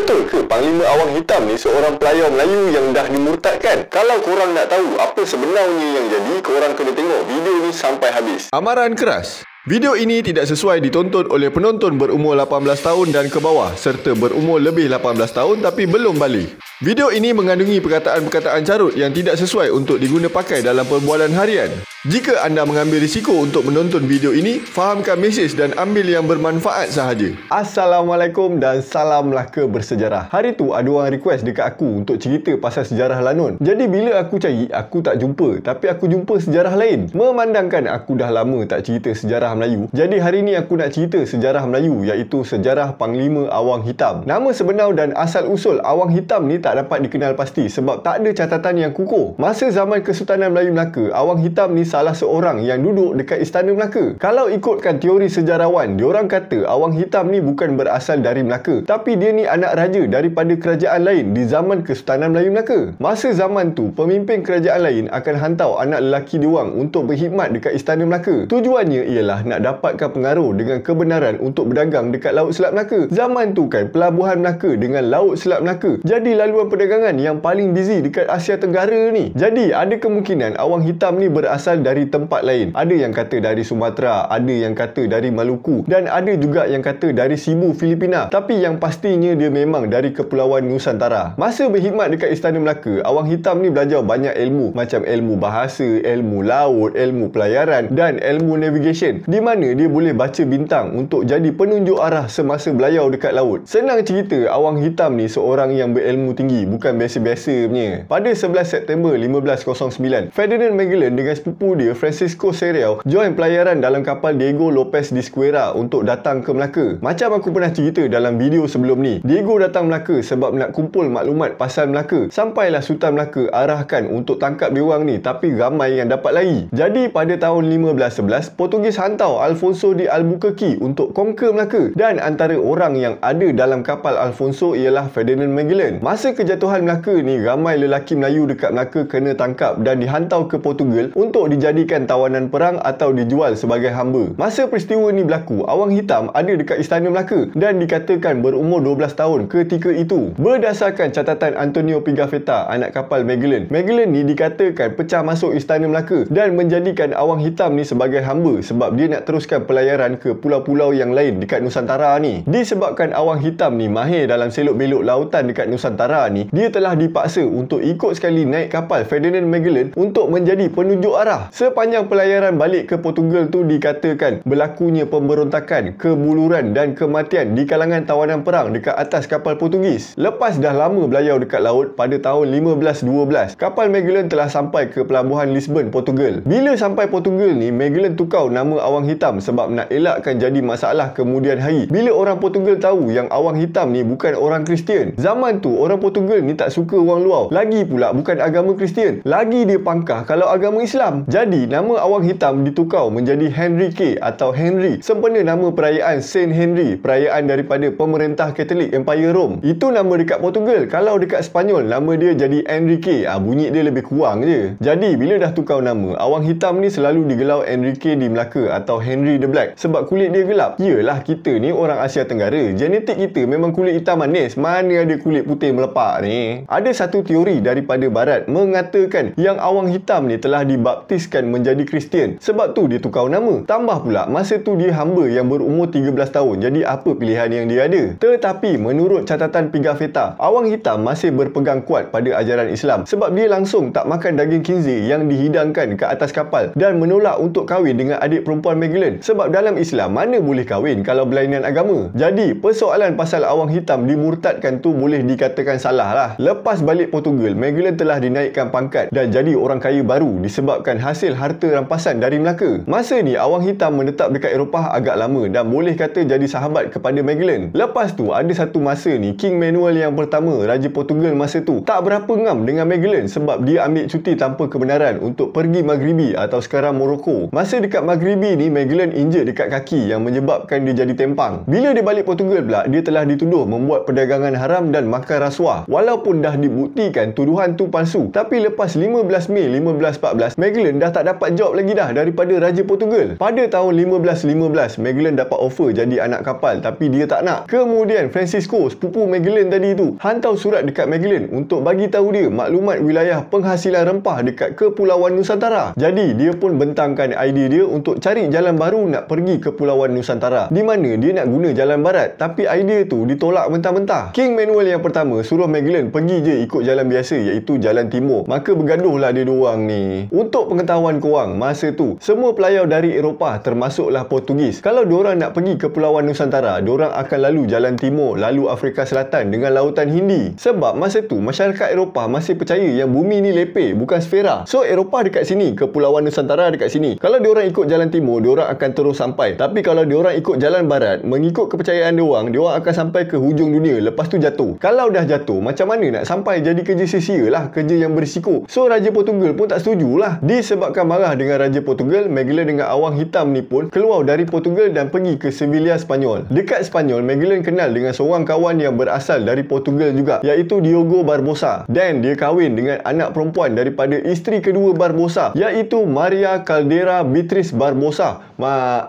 Betul ke Panglima Awang Hitam ni seorang pelayar Melayu yang dah dimurtadkan? Kalau korang nak tahu apa sebenarnya yang jadi, korang kena tengok video ni sampai habis. Amaran keras. Video ini tidak sesuai ditonton oleh penonton berumur 18 tahun dan ke bawah serta berumur lebih 18 tahun tapi belum balik. Video ini mengandungi perkataan-perkataan carut yang tidak sesuai untuk diguna pakai dalam perbualan harian. Jika anda mengambil risiko untuk menonton video ini, fahamkan mesej dan ambil yang bermanfaat sahaja. Assalamualaikum dan salamlah ke bersejarah. Hari tu ada orang request dekat aku untuk cerita pasal sejarah Lanun. Jadi bila aku cari, aku tak jumpa, tapi aku jumpa sejarah lain. Memandangkan aku dah lama tak cerita sejarah Melayu, jadi hari ni aku nak cerita sejarah Melayu, iaitu sejarah Panglima Awang Hitam. Nama sebenar dan asal usul Awang Hitam ni tak dapat dikenal pasti sebab tak ada catatan yang kukuh. Masa zaman Kesultanan Melayu Melaka, Awang Hitam ni salah seorang yang duduk dekat Istana Melaka. Kalau ikutkan teori sejarawan, diorang kata Awang Hitam ni bukan berasal dari Melaka, tapi dia ni anak raja daripada kerajaan lain di zaman Kesultanan Melayu Melaka. Masa zaman tu, pemimpin kerajaan lain akan hantar anak lelaki diorang untuk berkhidmat dekat Istana Melaka. Tujuannya ialah nak dapatkan pengaruh dengan kebenaran untuk berdagang dekat Laut Selat Melaka. Zaman tu kan, Pelabuhan Melaka dengan Laut Selat Melaka jadi laluan perdagangan yang paling busy dekat Asia Tenggara ni. Jadi ada kemungkinan Awang Hitam ni berasal dari tempat lain. Ada yang kata dari Sumatera, ada yang kata dari Maluku, dan ada juga yang kata dari Cebu, Filipina. Tapi yang pastinya dia memang dari Kepulauan Nusantara. Masa berkhidmat dekat Istana Melaka, Awang Hitam ni belajar banyak ilmu, macam ilmu bahasa, ilmu laut, ilmu pelayaran dan ilmu navigation, di mana dia boleh baca bintang untuk jadi penunjuk arah semasa belayar dekat laut. Senang cerita, Awang Hitam ni seorang yang berilmu tinggi, bukan biasa-biasa punya. Pada 11 September 1509, Ferdinand Magellan dengan sepupu dia Francisco Serrao join pelayaran dalam kapal Diego Lopez de Esquerra untuk datang ke Melaka. Macam aku pernah cerita dalam video sebelum ni, Diego datang Melaka sebab nak kumpul maklumat pasal Melaka. Sampailah Sultan Melaka arahkan untuk tangkap diorang ni, tapi ramai yang dapat lari. Jadi pada tahun 1511, Portugis hantar Alfonso de Albuquerque untuk conquer Melaka, dan antara orang yang ada dalam kapal Alfonso ialah Ferdinand Magellan. Masa kejatuhan Melaka ni, ramai lelaki Melayu dekat Melaka kena tangkap dan dihantar ke Portugal untuk dijadikan tawanan perang atau dijual sebagai hamba. Masa peristiwa ni berlaku, Awang Hitam ada dekat Istana Melaka dan dikatakan berumur 12 tahun ketika itu. Berdasarkan catatan Antonio Pigafetta, anak kapal Magellan, Magellan ni dikatakan pecah masuk Istana Melaka dan menjadikan Awang Hitam ni sebagai hamba sebab dia nak teruskan pelayaran ke pulau-pulau yang lain dekat Nusantara ni. Disebabkan Awang Hitam ni mahir dalam selok belok lautan dekat Nusantara ni, dia telah dipaksa untuk ikut sekali naik kapal Ferdinand Magellan untuk menjadi penunjuk arah. Sepanjang pelayaran balik ke Portugal tu dikatakan berlakunya pemberontakan, kebuluran dan kematian di kalangan tawanan perang dekat atas kapal Portugis. Lepas dah lama belayar dekat laut, pada tahun 1512, kapal Magellan telah sampai ke pelabuhan Lisbon, Portugal. Bila sampai Portugal ni, Magellan tukar nama Awang Hitam sebab nak elakkan jadi masalah kemudian hari bila orang Portugal tahu yang Awang Hitam ni bukan orang Kristian. Zaman tu orang Portugal ni tak suka orang luar, lagi pula bukan agama Kristian, lagi dia pangkah kalau agama Islam. Jadi nama Awang Hitam ditukar menjadi Henrique atau Henry, sempena nama perayaan Saint Henry, perayaan daripada pemerintah Katolik Empire Rome. Itu nama dekat Portugal. Kalau dekat Sepanyol, nama dia jadi Enrique. Bunyi dia lebih kurang je. Jadi bila dah tukar nama, Awang Hitam ni selalu digelar Enrique di Melaka atau Henry the Black sebab kulit dia gelap. Yelah, kita ni orang Asia Tenggara, genetik kita memang kulit hitam manis, mana ada kulit putih melepak ni. Ada satu teori daripada barat mengatakan yang Awang Hitam ni telah dibaptiskan menjadi Kristian, sebab tu dia tukar nama. Tambah pula masa tu dia hamba yang berumur 13 tahun, jadi apa pilihan yang dia ada? Tetapi menurut catatan Pigafetta, Awang Hitam masih berpegang kuat pada ajaran Islam sebab dia langsung tak makan daging khinzir yang dihidangkan ke atas kapal dan menolak untuk kahwin dengan adik perempuan Magellan sebab dalam Islam mana boleh kahwin kalau berlainan agama. Jadi persoalan pasal Awang Hitam dimurtadkan tu boleh dikatakan salah lah. Lepas balik Portugal, Magellan telah dinaikkan pangkat dan jadi orang kaya baru disebabkan hasil harta rampasan dari Melaka. Masa ni Awang Hitam menetap dekat Eropah agak lama dan boleh kata jadi sahabat kepada Magellan. Lepas tu ada satu masa ni, King Manuel yang pertama, Raja Portugal masa tu, tak berapa ngam dengan Magellan sebab dia ambil cuti tanpa kebenaran untuk pergi Maghribi atau sekarang Morocco. Masa dekat Maghribi ni, Magellan injet dekat kaki yang menyebabkan dia jadi tempang. Bila dia balik Portugal pula, dia telah dituduh membuat perdagangan haram dan makan rasuah. Walaupun dah dibuktikan tuduhan tu palsu, tapi lepas 15 Mei 1514, Magellan dah tak dapat job lagi dah daripada Raja Portugal. Pada tahun 1515, Magellan dapat offer jadi anak kapal tapi dia tak nak. Kemudian Francisco, sepupu Magellan tadi tu, hantar surat dekat Magellan untuk bagi tahu dia maklumat wilayah penghasilan rempah dekat Kepulauan Nusantara. Jadi dia pun bentangkan idea dia untuk cari jalan baru nak pergi ke Kepulauan Nusantara, di mana dia nak guna jalan barat, tapi idea tu ditolak mentah-mentah. King Manuel yang pertama suruh Magellan pergi je ikut jalan biasa, iaitu jalan timur. Maka bergaduhlah dia diorang ni. Untuk pengetahuan korang, masa tu semua pelayar dari Eropah termasuklah Portugis, kalau diorang nak pergi ke Kepulauan Nusantara, diorang akan lalu jalan timur, lalu Afrika Selatan dengan lautan Hindi. Sebab masa tu masyarakat Eropah masih percaya yang bumi ni lepeh, bukan sfera. So Eropah dekat sini, Kepulauan Nusantara dekat sini. Kalau diorang ikut jalan timur, diorang akan terus sampai. Tapi kalau diorang ikut jalan barat, mengikut kepercayaan diorang akan sampai ke hujung dunia, lepas tu jatuh. Kalau dah jatuh, macam mana nak sampai? Jadi kerja sia-sia lah, kerja yang berisiko. So Raja Portugal pun tak setujulah. Disebabkan marah dengan Raja Portugal, Magellan dengan awang hitam ni pun keluar dari Portugal dan pergi ke Sevilla, Spanyol. Dekat Spanyol, Magellan kenal dengan seorang kawan yang berasal dari Portugal juga, iaitu Diogo Barbosa. Dan dia kahwin dengan anak perempuan daripada isteri kedua Barbosa, iaitu Maria Caldera Beatriz Barbosa.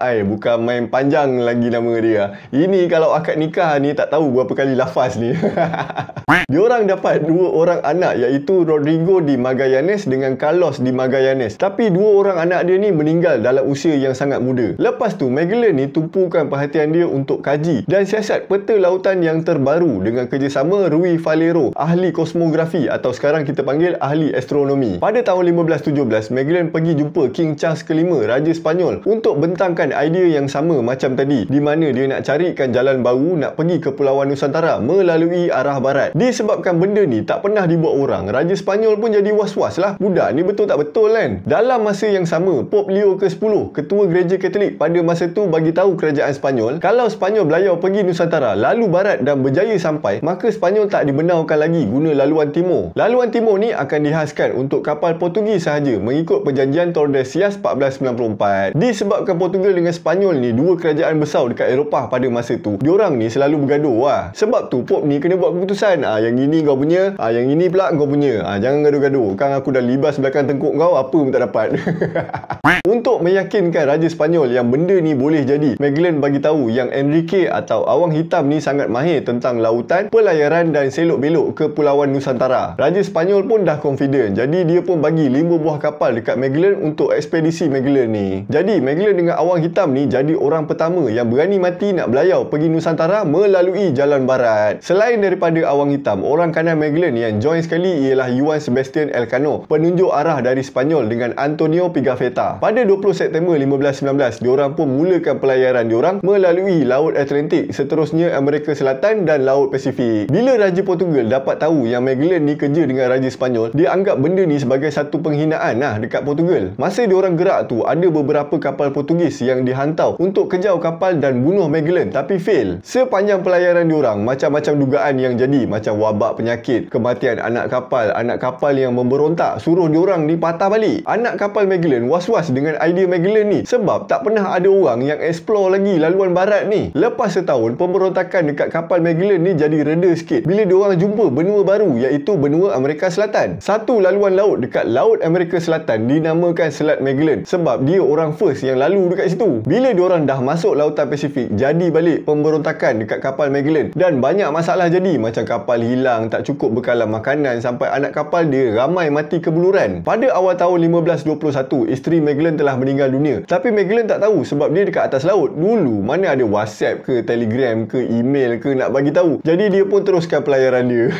Bukan main panjang lagi nama dia. Ini kalau akad nikah ni tak tahu berapa kali lafaz ni. Diorang dapat dua orang anak, iaitu Rodrigo di Magallanes dengan Carlos di Magallanes. Tapi dua orang anak dia ni meninggal dalam usia yang sangat muda. Lepas tu Magellan ni tumpukan perhatian dia untuk kaji dan siasat peta lautan yang terbaru dengan kerjasama Rui Falero, ahli kosmografi atau sekarang kita panggil ahli astronomi. Pada tahun 1517, Magellan pergi jumpa King Charles V, Raja Spanyol, untuk bentangkan idea yang sama macam tadi, di mana dia nak carikan jalan baru nak pergi ke Kepulauan Nusantara melalui arah barat. Disebabkan benda ni tak pernah dibuat orang, Raja Spanyol pun jadi was-was lah, budak ni betul tak betul kan? Dalam masa yang sama, Pope Leo ke-10, ketua gereja Katolik pada masa tu, bagi tahu kerajaan Spanyol, kalau Spanyol belayar pergi Nusantara lalu barat dan berjaya sampai, maka Spanyol tak dibenarkan lagi guna laluan timur. Laluan timur ni akan dihaskan untuk kapal Portugis sahaja mengikut perjanjian Tordesillas 1494. Disebabkan Portugal dengan Spanyol ni dua kerajaan besar dekat Eropah pada masa tu, diorang ni selalu bergaduh lah. Sebab tu Pope ni kena buat keputusan, yang ini kau punya, yang ini pula kau punya. Jangan gaduh-gaduh, kan aku dah libas belakang tengkuk kau, apa pun tak dapat. Untuk meyakinkan Raja Spanyol yang benda ni boleh jadi, Magellan bagi tahu yang Enrique atau awang hitam ni sangat mahir tentang lautan, pelayaran dan selok-belok ke Kepulauan Nusantara. Raja Spanyol pun dah confident, jadi dia pun bagi 5 buah kapal dekat Magellan untuk ekspedisi Magellan ni. Jadi Magellan dengan awang hitam ni jadi orang pertama yang berani mati nak belayar pergi Nusantara melalui jalan barat. Selain daripada awang hitam, orang kanan Magellan yang join sekali ialah Juan Sebastian Elcano, penunjuk arah dari Spanyol dengan Antonio Pigafetta. Pada 20 September 1519, diorang pun mulakan pelayaran diorang melalui Laut Atlantik, seterusnya Amerika Selatan dan Laut Pasifik. Bila Raja Portugal dapat tahu yang Magellan ni kerja dengan Raja Spanyol, dia anggap benda ni sebagai satu penghinaan dekat Portugal. Masa diorang gerak tu, ada beberapa kapal Portugis yang dihantar untuk kejar kapal dan bunuh Magellan, tapi fail. Sepanjang pelayaran diorang, macam-macam dugaan yang jadi, macam wabak penyakit, kematian anak kapal yang memberontak, suruh diorang ni patah balik. Anak kapal Magellan was-was dengan idea Magellan ni, sebab tak pernah ada orang yang explore lagi laluan barat ni. Lepas setahun, pemberontakan dekat kapal Magellan ni jadi reda sikit bila diorang jumpa benua baru, iaitu benua Amerika Selatan. Satu laluan laut dekat Laut Amerika Selatan dinamakan Selat Magellan, sebab dia orang first yang lalu dekat situ. Bila diorang dah masuk lautan Pasifik, jadi balik pemberontakan dekat kapal Magellan dan banyak masalah jadi, macam kapal hilang, tak cukup bekalan makanan, sampai anak kapal dia ramai mati kebuluran. Pada awal tahun 1521, isteri Magellan telah meninggal dunia, tapi Magellan tak tahu sebab dia dekat atas laut. Dulu mana ada WhatsApp ke Telegram ke email ke nak bagi tahu. Jadi dia pun teruskan pelayaran dia.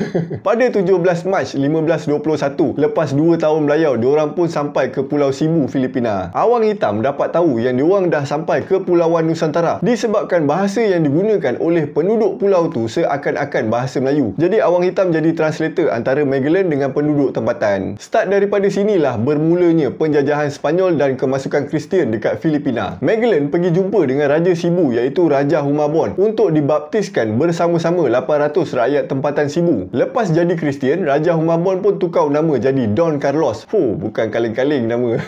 Pada 17 Mac 1521, lepas 2 tahun belayar, diorang pun sampai ke Pulau Cebu, Filipina. Awang hitam dapat tahu yang diorang dah sampai ke Kepulauan Nusantara disebabkan bahasa yang digunakan oleh penduduk pulau tu seakan-akan bahasa Melayu. Jadi awang hitam jadi translator antara Magellan dengan penduduk tempatan. Start daripada sinilah bermulanya penjajahan Spanyol dan kemasukan Kristian dekat Filipina. Magellan pergi jumpa dengan Raja Cebu, iaitu Raja Humabon, untuk dibaptiskan bersama-sama 800 rakyat tempatan Cebu. Lepas jadi Kristian, Raja Humabon pun tukar nama jadi Don Carlos. Bukan kaleng-kaleng nama.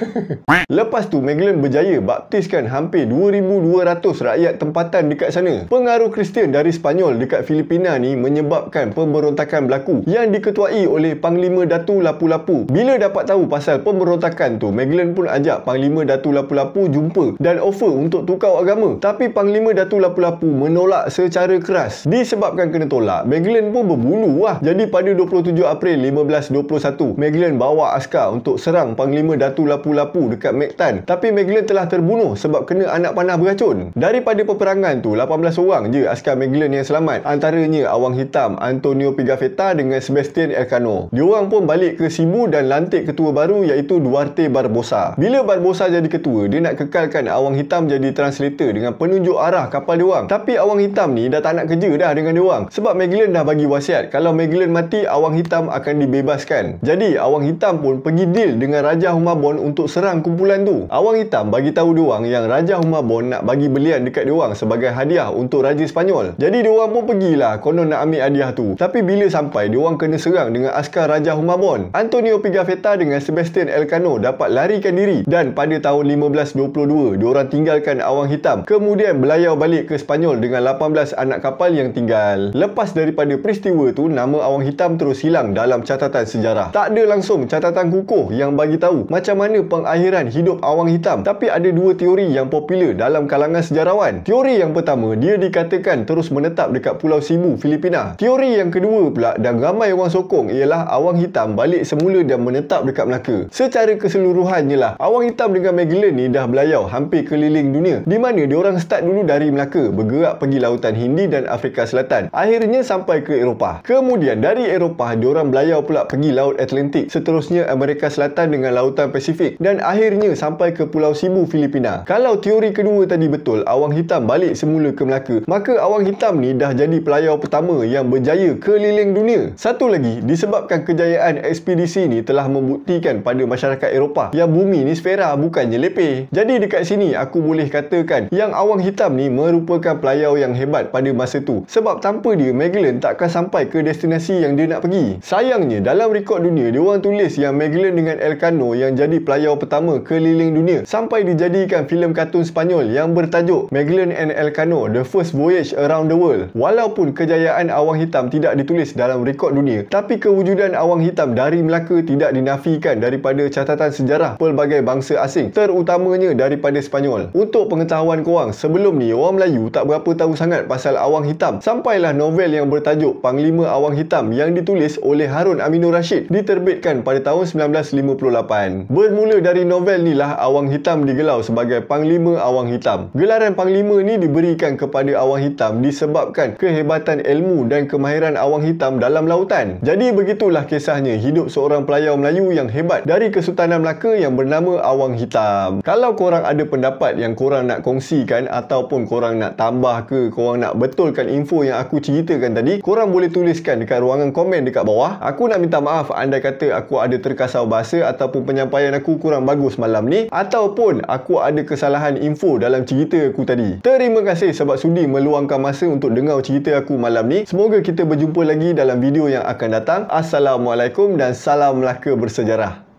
Lepas tu Magellan berjaya baptiskan hampir 2,200 rakyat tempatan dekat sana. Pengaruh Kristian dari Spanyol dekat Filipina ni menyebabkan pemberontakan berlaku yang diketuai oleh Panglima Datu Lapu-Lapu. Bila dapat tahu pasal pemberontakan pergerakan tu, Magellan pun ajak Panglima Datuk Lapu-Lapu jumpa dan offer untuk tukar agama. Tapi Panglima Datuk Lapu-Lapu menolak secara keras. Disebabkan kena tolak, Magellan pun berbulu lah. Jadi pada 27 April 1521, Magellan bawa askar untuk serang Panglima Datuk Lapu-Lapu dekat Mactan. Tapi Magellan telah terbunuh sebab kena anak panah beracun. Daripada peperangan tu, 18 orang je askar Magellan yang selamat. Antaranya Awang Hitam, Antonio Pigafetta dengan Sebastian Elcano. Diorang pun balik ke Cebu dan lantik ketua baru iaitu Duarte Barbosa. Bila Barbosa jadi ketua, dia nak kekalkan Awang Hitam jadi translator dengan penunjuk arah kapal diorang. Tapi Awang Hitam ni dah tak nak kerja dah dengan diorang sebab Magellan dah bagi wasiat kalau Magellan mati, Awang Hitam akan dibebaskan. Jadi Awang Hitam pun pergi deal dengan Raja Humabon untuk serang kumpulan tu. Awang Hitam bagi tahu diorang yang Raja Humabon nak bagi belian dekat diorang sebagai hadiah untuk Raja Sepanyol. Jadi diorang pun pergilah konon nak ambil hadiah tu. Tapi bila sampai, diorang kena serang dengan askar Raja Humabon. Antonio Pigafetta dengan Sebastian Elcano dapat larikan diri dan pada tahun 1522 diorang tinggalkan Awang Hitam, kemudian belayar balik ke Sepanyol dengan 18 anak kapal yang tinggal. Lepas daripada peristiwa tu, nama Awang Hitam terus hilang dalam catatan sejarah. Tak ada langsung catatan kukuh yang bagi tahu macam mana pengakhiran hidup Awang Hitam. Tapi ada dua teori yang popular dalam kalangan sejarawan. Teori yang pertama, dia dikatakan terus menetap dekat Pulau Cebu, Filipina. Teori yang kedua pula dan ramai orang sokong ialah Awang Hitam balik semula dan menetap dekat Melaka. Secara keseluruhannya lah, Awang Hitam dengan Magellan ni dah belayar hampir keliling dunia, di mana diorang start dulu dari Melaka, bergerak pergi Lautan Hindi dan Afrika Selatan, akhirnya sampai ke Eropah. Kemudian dari Eropah diorang belayar pula pergi Laut Atlantik, seterusnya Amerika Selatan dengan Lautan Pasifik, dan akhirnya sampai ke Pulau Cebu, Filipina. Kalau teori kedua tadi betul, Awang Hitam balik semula ke Melaka, maka Awang Hitam ni dah jadi pelayar pertama yang berjaya keliling dunia. Satu lagi, disebabkan kejayaan ekspedisi ni telah membuktikan pada masyarakat Eropah yang bumi ni sfera, bukannya lepeh. Jadi dekat sini aku boleh katakan yang Awang Hitam ni merupakan pelayar yang hebat pada masa tu, sebab tanpa dia Magellan takkan sampai ke destinasi yang dia nak pergi. Sayangnya dalam rekod dunia diorang tulis yang Magellan dengan Elcano yang jadi pelayar pertama keliling dunia, sampai dijadikan filem kartun Sepanyol yang bertajuk Magellan and Elcano The First Voyage Around the World. Walaupun kejayaan Awang Hitam tidak ditulis dalam rekod dunia, tapi kewujudan Awang Hitam dari Melaka tidak dinafikan daripada catatan sejarah pelbagai bangsa asing, terutamanya daripada Sepanyol. Untuk pengetahuan korang, sebelum ni orang Melayu tak berapa tahu sangat pasal Awang Hitam, sampailah novel yang bertajuk Panglima Awang Hitam yang ditulis oleh Harun Aminur Rashid diterbitkan pada tahun 1958. Bermula dari novel ni lah Awang Hitam digelar sebagai Panglima Awang Hitam. Gelaran Panglima ni diberikan kepada Awang Hitam disebabkan kehebatan ilmu dan kemahiran Awang Hitam dalam lautan. Jadi begitulah kisahnya hidup seorang pelayar Melayu yang hebat dari Kesultanan Melaka yang bernama Awang Hitam. Kalau korang ada pendapat yang korang nak kongsikan ataupun korang nak tambah ke, korang nak betulkan info yang aku ceritakan tadi, korang boleh tuliskan dekat ruangan komen dekat bawah. Aku nak minta maaf andai kata aku ada terkasar bahasa ataupun penyampaian aku kurang bagus malam ni, ataupun aku ada kesalahan info dalam cerita aku tadi. Terima kasih sebab sudi meluangkan masa untuk dengar cerita aku malam ni. Semoga kita berjumpa lagi dalam video yang akan datang. Assalamualaikum dan salam Melaka bersejarah.